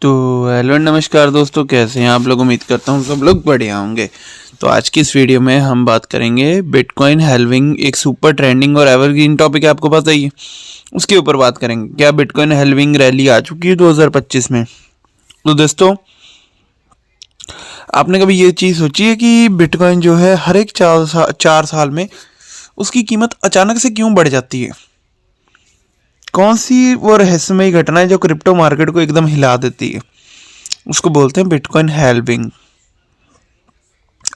तो हेलो नमस्कार दोस्तों, कैसे हैं आप लोग। उम्मीद करता हूँ सब लोग बढ़िया होंगे। तो आज की इस वीडियो में हम बात करेंगे बिटकॉइन हेल्विंग, एक सुपर ट्रेंडिंग और एवरग्रीन टॉपिक है, आपको पता ही है। उसके ऊपर बात करेंगे, क्या बिटकॉइन हेल्विंग रैली आ चुकी है 2025 में। तो दोस्तों, आपने कभी ये चीज़ सोची है कि बिटकॉइन जो है हर एक 4 साल में उसकी कीमत अचानक से क्यों बढ़ जाती है। कौन सी वो रहस्यमयी घटना है जो क्रिप्टो मार्केट को एकदम हिला देती है। उसको बोलते हैं बिटकॉइन हेल्विंग।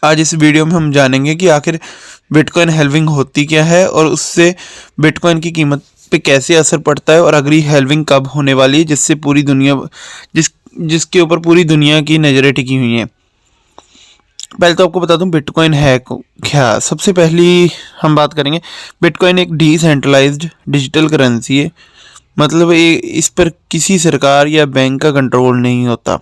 आज इस वीडियो में हम जानेंगे कि आखिर बिटकॉइन हेल्विंग होती क्या है और उससे बिटकॉइन की कीमत पे कैसे असर पड़ता है, और अगली हेल्विंग कब होने वाली है जिससे पूरी दुनिया जिसके ऊपर पूरी दुनिया की नज़रें टिकी हुई हैं। पहले तो आपको बता दूं बिटकॉइन है क्या। सबसे पहली हम बात करेंगे, बिटकॉइन एक डिसेंट्रलाइज्ड डिजिटल करेंसी है। मतलब इस पर किसी सरकार या बैंक का कंट्रोल नहीं होता।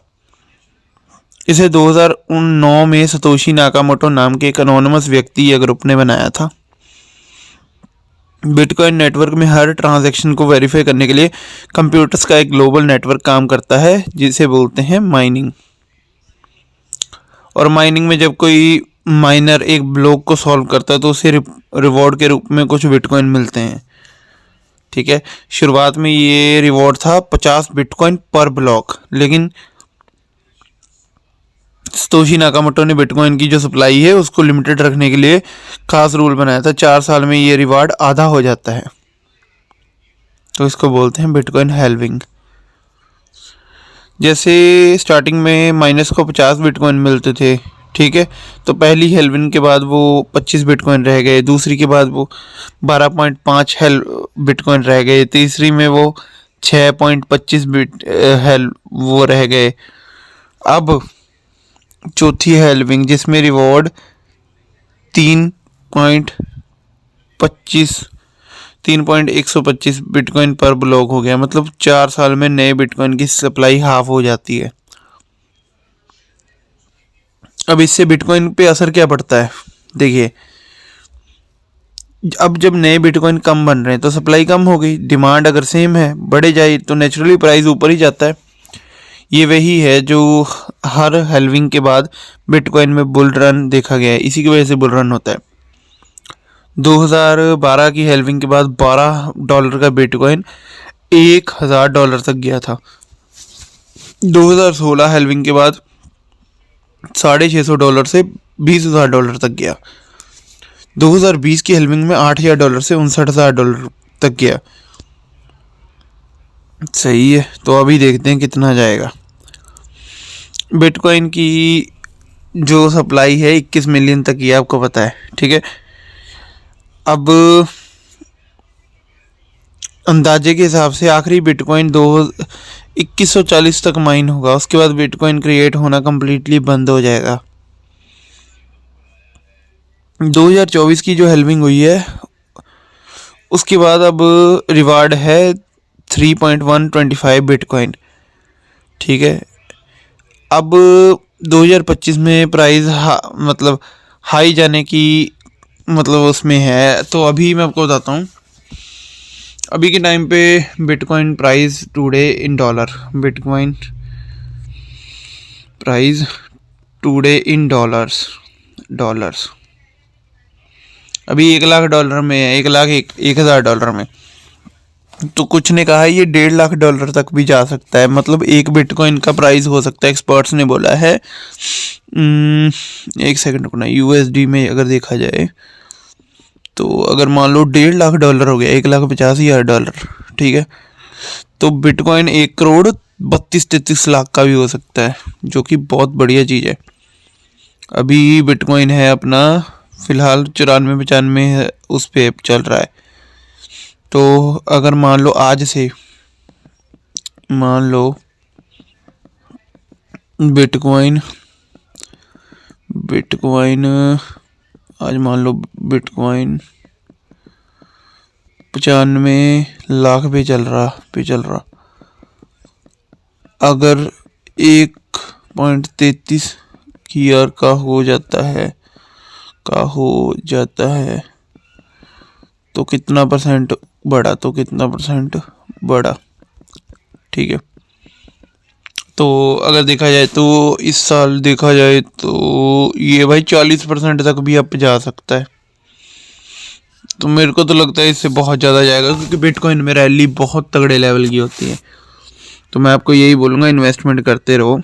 इसे 2009 में सतोशी नाकामोटो नाम के एक एनोनिमस व्यक्ति या ग्रुप ने बनाया था। बिटकॉइन नेटवर्क में हर ट्रांजैक्शन को वेरीफाई करने के लिए कंप्यूटर्स का एक ग्लोबल नेटवर्क काम करता है, जिसे बोलते हैं माइनिंग। और माइनिंग में जब कोई माइनर एक ब्लॉक को सॉल्व करता है तो उसे रिवॉर्ड के रूप में कुछ बिटकॉइन मिलते हैं। ठीक है, शुरुआत में ये रिवॉर्ड था 50 बिटकॉइन पर ब्लॉक, लेकिन सतोशी नाकामोटो ने बिटकॉइन की जो सप्लाई है उसको लिमिटेड रखने के लिए खास रूल बनाया था। 4 साल में ये रिवार्ड आधा हो जाता है, तो इसको बोलते हैं बिटकॉइन हेल्विंग। जैसे स्टार्टिंग में माइनस को 50 बिटकॉइन मिलते थे, ठीक है, तो पहली हेल्विंग के बाद वो 25 बिटकॉइन रह गए, दूसरी के बाद वो 12.5 बिटकॉइन रह गए, तीसरी में वो 6.25 वो रह गए। अब चौथी हेल्विंग जिसमें रिवॉर्ड 3.125 बिटकॉइन पर ब्लॉक हो गया। मतलब 4 साल में नए बिटकॉइन की सप्लाई हाफ हो जाती है। अब इससे बिटकॉइन पे असर क्या पड़ता है, देखिए। अब जब नए बिटकॉइन कम बन रहे हैं तो सप्लाई कम हो गई, डिमांड अगर सेम है बढ़े जाए तो नेचुरली प्राइस ऊपर ही जाता है। ये वही है जो हर हेल्विंग के बाद बिटकॉइन में बुल रन देखा गया है, इसी की वजह से बुल रन होता है। 2012 की हेल्विंग के बाद $12 का बिटकॉइन $1000 तक गया था। 2016 हेल्विंग के बाद $650 से $20,000 तक गया। 2020 की हेल्विंग में $8,000 से $59,000 तक गया। सही है, तो अभी देखते हैं कितना जाएगा। बिटकॉइन की जो सप्लाई है 21 मिलियन तक ही, आपको पता है, ठीक है। अब अंदाजे के हिसाब से आखिरी बिटकॉइन 2140 तक माइन होगा, उसके बाद बिटकॉइन क्रिएट होना कम्प्लीटली बंद हो जाएगा। 2024 की जो हेल्विंग हुई है उसके बाद अब रिवार्ड है 3.125 बिटकॉइन, ठीक है। अब 2025 में प्राइस मतलब हाई जाने की मतलब उसमें है। तो अभी मैं आपको बताता हूँ, अभी के टाइम पे bitcoin price today in dollar, bitcoin price today in dollars अभी $1,00,000 में है, 1,01,000 में। तो कुछ ने कहा है ये $1,50,000 तक भी जा सकता है। मतलब एक बिटकॉइन का प्राइस हो सकता है, एक्सपर्ट्स ने बोला है। एक सेकंड को ना, USD में अगर देखा जाए तो अगर मान लो $1,50,000 हो गया, $1,50,000, ठीक है, तो बिटकॉइन 1,32-33 लाख का भी हो सकता है, जो कि बहुत बढ़िया चीज़ है। अभी बिटकॉइन है अपना फिलहाल 94-95 उस पे चल रहा है। तो अगर मान लो आज से बिटकॉइन आज मान लो बिटकॉइन 95 लाख पे चल रहा, अगर 1.33 ईयर का हो जाता है तो कितना परसेंट बढ़ा, ठीक है। तो अगर देखा जाए तो इस साल देखा जाए तो ये भाई 40% तक भी अप जा सकता है। तो मेरे को तो लगता है इससे बहुत ज़्यादा जाएगा, क्योंकि बिटकॉइन में रैली बहुत तगड़े लेवल की होती है। तो मैं आपको यही बोलूँगा, इन्वेस्टमेंट करते रहो,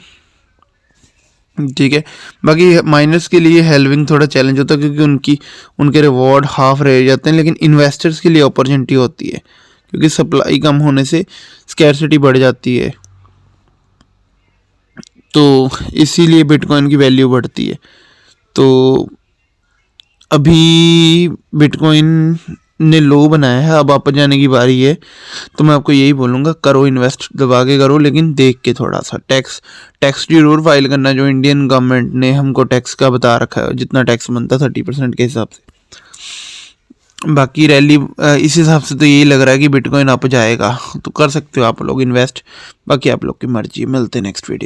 ठीक है। बाकी माइनर्स के लिए हेल्विंग थोड़ा चैलेंज होता है, क्योंकि उनके रिवॉर्ड हाफ रह जाते हैं, लेकिन इन्वेस्टर्स के लिए अपॉर्चुनिटी होती है, क्योंकि सप्लाई कम होने से स्कैर्सिटी बढ़ जाती है। तो इसीलिए बिटकॉइन की वैल्यू बढ़ती है। तो अभी बिटकॉइन ने लो बनाया है, अब आप जाने की बारी है। तो मैं आपको यही बोलूँगा, करो इन्वेस्ट, दबा के करो, लेकिन देख के थोड़ा सा। टैक्स जरूर फाइल करना, जो इंडियन गवर्नमेंट ने हमको टैक्स का बता रखा है, जितना टैक्स बनता है 30% के हिसाब से। बाकी रैली इस हिसाब से तो यही लग रहा है कि बिटकॉइन अप जाएगा, तो कर सकते हो आप लोग इन्वेस्ट। बाकी आप लोग की मर्जी। मिलते हैं नेक्स्ट वीडियो।